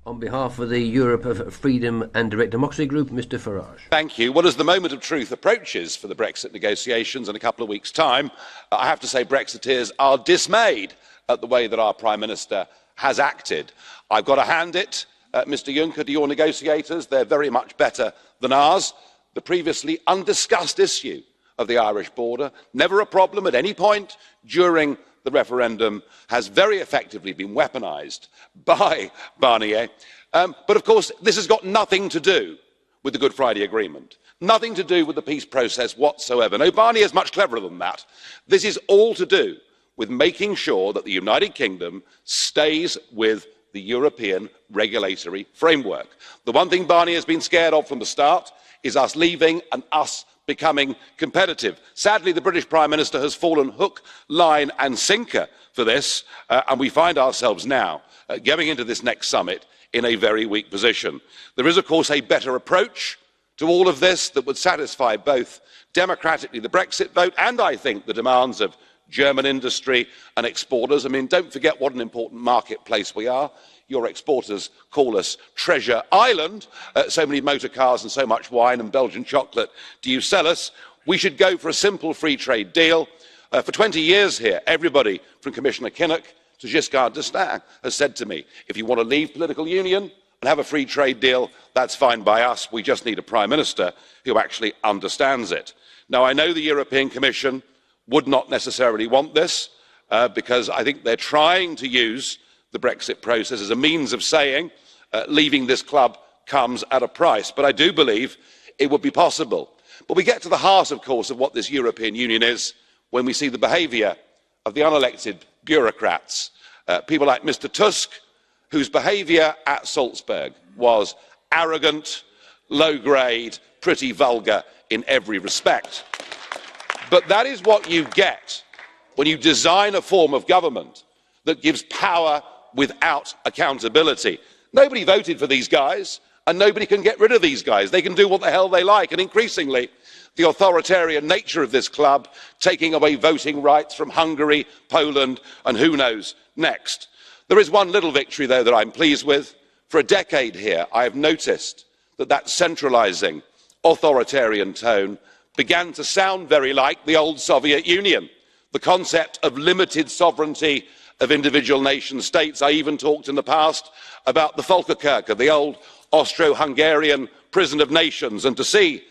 On behalf of the Europe of Freedom and Direct Democracy Group, Mr Farage. Thank you. Well, as the moment of truth approaches for the Brexit negotiations in a couple of weeks' time, I have to say Brexiteers are dismayed at the way that our Prime Minister has acted. I've got to hand it, Mr Juncker, to your negotiators. They're very much better than ours. The previously undiscussed issue of the Irish border, never a problem at any point during the referendum, has very effectively been weaponised by Barnier. But of course, this has got nothing to do with the Good Friday Agreement, nothing to do with the peace process whatsoever. No, Barnier is much cleverer than that. This is all to do with making sure that the United Kingdom stays with the European regulatory framework. The one thing Barnier has been scared of from the start is us leaving and us becoming competitive. Sadly, the British Prime Minister has fallen hook, line and sinker for this, and we find ourselves now going into this next summit in a very weak position. There is, of course, a better approach to all of this that would satisfy both democratically the Brexit vote and, I think, the demands of German industry and exporters. I mean, don't forget what an important marketplace we are. Your exporters call us Treasure Island. So many motor cars and so much wine and Belgian chocolate do you sell us. We should go for a simple free trade deal. For 20 years here, everybody from Commissioner Kinnock to Giscard d'Estaing has said to me, if you want to leave political union and have a free trade deal, that's fine by us. We just need a Prime Minister who actually understands it. Now, I know the European Commission would not necessarily want this because I think they're trying to use the Brexit process as a means of saying leaving this club comes at a price. But I do believe it would be possible. But we get to the heart, of course, of what this European Union is when we see the behaviour of the unelected bureaucrats, people like Mr Tusk, whose behaviour at Salzburg was arrogant, low-grade, pretty vulgar in every respect. But that is what you get when you design a form of government that gives power without accountability. Nobody voted for these guys, and nobody can get rid of these guys. They can do what the hell they like, and increasingly, the authoritarian nature of this club, taking away voting rights from Hungary, Poland, and who knows next. There is one little victory, though, that I'm pleased with. For a decade here, I have noticed that centralising, authoritarian tone began to sound very like the old Soviet Union, the concept of limited sovereignty of individual nation states. I even talked in the past about the Volkerkerker, the old Austro-Hungarian prison of nations, and to see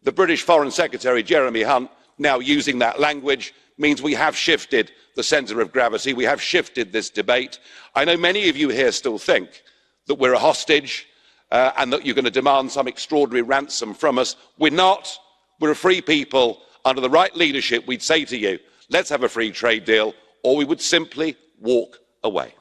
the British Foreign Secretary Jeremy Hunt now using that language means we have shifted the centre of gravity, we have shifted this debate. I know many of you here still think that we're a hostage and that you're going to demand some extraordinary ransom from us. We're not. We're a free people. Under the right leadership, we'd say to you, let's have a free trade deal, or we would simply walk away.